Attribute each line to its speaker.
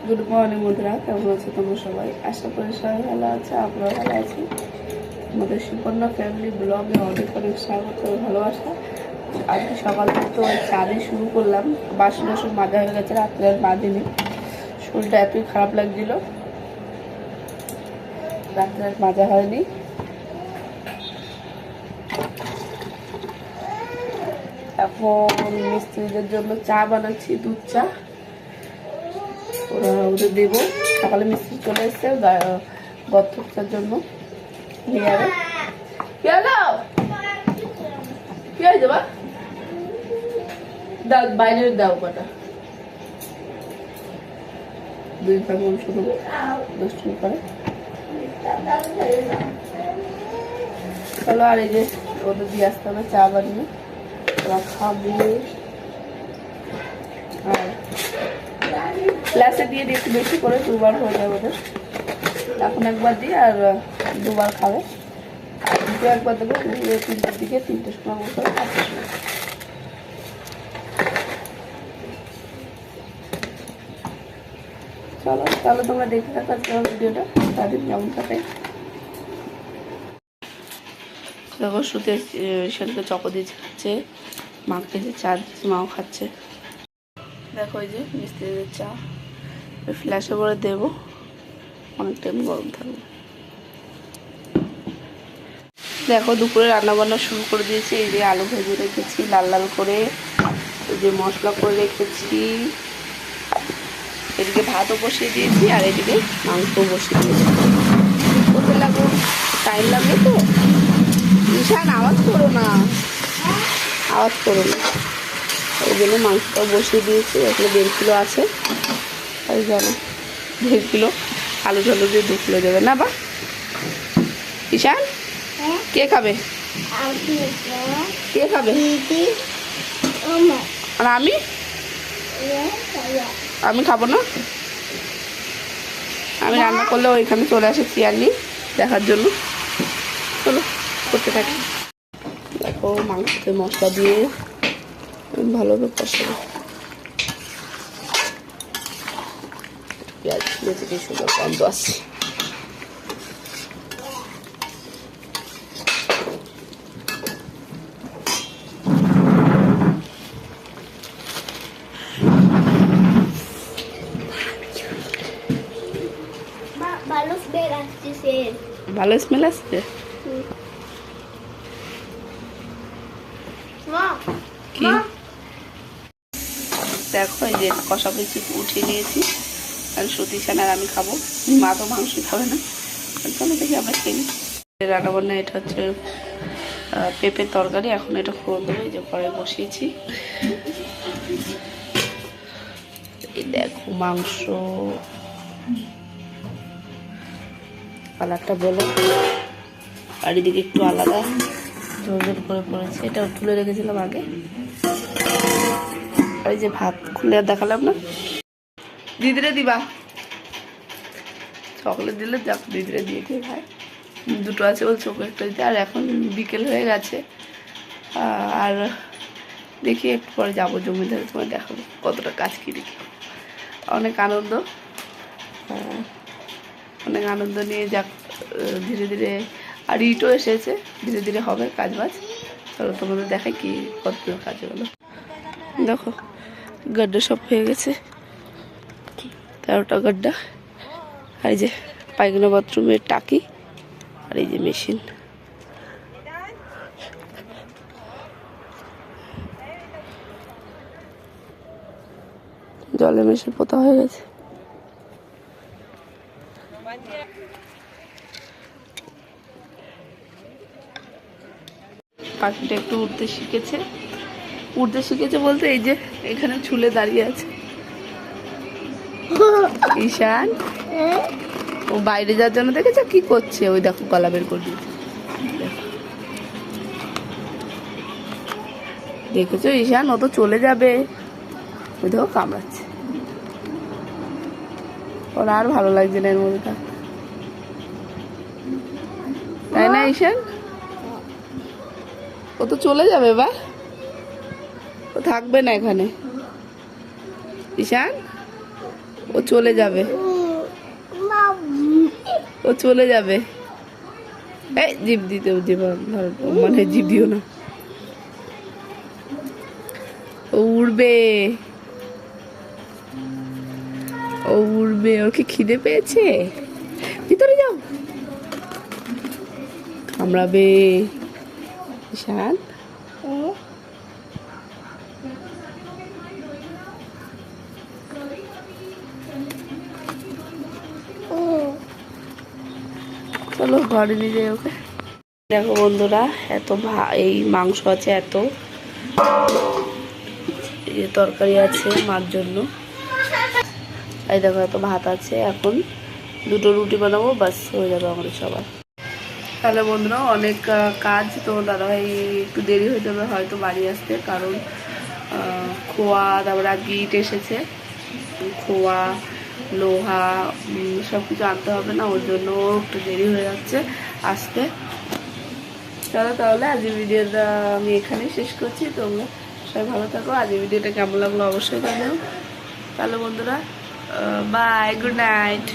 Speaker 1: Good morning বন্ধুরা, কেমন আছো তোমরা সবাই? আশা করি সবাই ভালো আছে, আমরাও ভালো আছি। আমাদের সুকন্যা ফ্যামিলি ব্লগে অনেক অনেক স্বাগত ও ভালোবাসা। আজকে সকাল থেকে তো চা দিয়ে শুরু করলাম। বাসন বাসন মাজা হয়ে গেছে, রাত্রে আর মাজিনি। শরীরটা এতই খারাপ লাগছিল, রাত্রে আর মাজা হয়নি। এখন মিস্ত্রিদের জন্য চা বানাচ্ছি, দুধ চা। ওদের দেবো। সকালে মিস্ত্রি চলে এসছে গর্তটার জন্য নিয়ে যাবে। কি হলো? কি হয়েছে বা? দাও বাইরে দাও কটা। দুই ভাই শুরু দুষ্টুমি করে। চলো, আর এই যে ওদের দিয়ে আসতে হবে চা বানিয়ে, ওরা খাবে। আর গ্লাসে দিয়ে একটু বেশি করে, দুবার হয়ে যাবে ওদের। এখন একবার দিই আর দুবার খাবে। আর দুটো একবার দেবো 3টের দিকে, 3টের সময় বসে 5টার সময়। চলো তাহলে তোমরা দেখে থাকো আজকে ভিডিওটা, তাদের যেমন থাকে। দেখো শুতে সেদিকে চকো দিয়েছে, খাচ্ছে। মা খেয়েছে, চা দিচ্ছে, মাও খাচ্ছে। দেখো এই যে মিস্ত্রিদের চা ফ্ল্যাশে করে দেবো, অনেক টাইম গরম থাকবে। দেখো দুপুরে রান্নাবান্না শুরু করে দিয়েছি। এই যে আলু ভেজে রেখেছি লাল লাল করে, এই যে মশলা করে রেখেছি। এদিকে ভাতও বসিয়ে দিয়েছি আর এদিকে মাংসও বসিয়ে দিয়েছি। করতে লাগবো, টাইম লাগবে তো। ঈশান আওয়াজ করো না, আওয়াজ করো না। ওই জন্য মাংসটাও বসিয়ে দিয়েছি। এখানে 1.5 কিলো আছে, ওই জন্য 1.5 কিলো আলু ঝালু দিয়ে 2 কিলো দেবে না বা? ঈশান কে খাবে? কে খাবে? আর আমি খাবো না। আমি রান্না করলে ওইখানে চলে আসে চেয়ার নিয়ে দেখার জন্য। চলো করতে থাকি। দেখো মাংসতে মশলা দিয়ে ভালোভাবে কষাবো। পেঁয়াজ দিয়েছে, কি সুন্দর গন্ধ আসছে। ভালো স্মেল আসছে। দেখো এই যে কষা পেঁচি উঠিয়ে নিয়েছি। আর সতীশান আর আমি খাবো, মা তো মাংস খাবে না। চলো দেখি আমরা খেয়ে নিই। রান্না বান্না এটা হচ্ছে পেঁপের তরকারি। এখন এটা করে দেবো, এই যে পরে বসিয়েছি। এই দেখো মাংস, কালারটা বলো। আর এদিকে একটু আলাদা ঝোল ঝোল করে পড়েছে, এটা তুলে রেখেছিলাম আগে। আর এই যে ভাত খুলে আর দেখালাম না। দিদিরে দিবা চকলেট দিলে, যাক দিদিরে দিয়ে খেয়ে খায়। দুটো আছে বলছে ওকে একটা দিতে। আর এখন বিকেল হয়ে গেছে, আর দেখি একটু পরে যাবো জমিদারে, তোমার দেখাবো কতটা কাজ কিনি। অনেক আনন্দ, অনেক আনন্দ নিয়ে যাক ধীরে ধীরে। আর ইটও এসেছে, ধীরে ধীরে হবে কাজ বাজ। চলো তোমাদের দেখাই কি কত কাজ হলো। দেখো গাড্ডা সব হয়ে গেছে, 13টা গাড্ডা। আর এই যে পায়খানা বাথরুমের টাকি, আর এই যে মেশিন। জলে মেশিন পোতা হয়ে গেছে। পাখিটা একটু উঠতে শিখেছে। উঠতে শিখেছে বলতে এই যে এখানে ঝুলে দাঁড়িয়ে আছে। ঈশান ও বাইরে যাওয়ার জন্য দেখেছো কি করছে? ওই দেখো গলা বের করে দিয়েছে। দেখেছো ঈশান, ও তো চলে যাবে। ওই দেখো কামড়াচ্ছে। ওর আর ভালো লাগছে না এর মধ্যে থাকতে, তাই না ঈশান? ও তো চলে যাবে বা, ও থাকবে না এখানে। ঈশান ও চলে যাবে, ও চলে যাবে। এই জিভ দিতে জিভ মানে জিভ দিও না, ও উড়বে, ও উড়বে। ওর কি খিদে পেয়েছে? ভিতরে যাও, কামড়াবে। ঈশান চলো ঘরে নিয়ে যাই ওকে। দেখো বন্ধুরা, এত এই মাংস আছে, এত তরকারি আছে মার জন্য। এই দেখো এত ভাত আছে, এখন দুটো রুটি বানাবো, বাস হয়ে যাবে আমাদের সবার। তাহলে বন্ধুরা অনেক কাজ, তো দাদাভাই একটু দেরি হয়ে যাবে হয়তো বাড়ি আসতে, কারণ খোয়া, তারপরে গিট এসেছে, খোয়া, লোহা সব কিছু আনতে হবে না, ওর জন্য একটু দেরি হয়ে যাচ্ছে আসতে। চলো তাহলে আজকের ভিডিওটা আমি এখানেই শেষ করছি। তোমরা সবাই ভালো থাকো। আজকের ভিডিওটা কেমন লাগলো অবশ্যই জানাও। তাহলে বন্ধুরা বাই, গুড নাইট।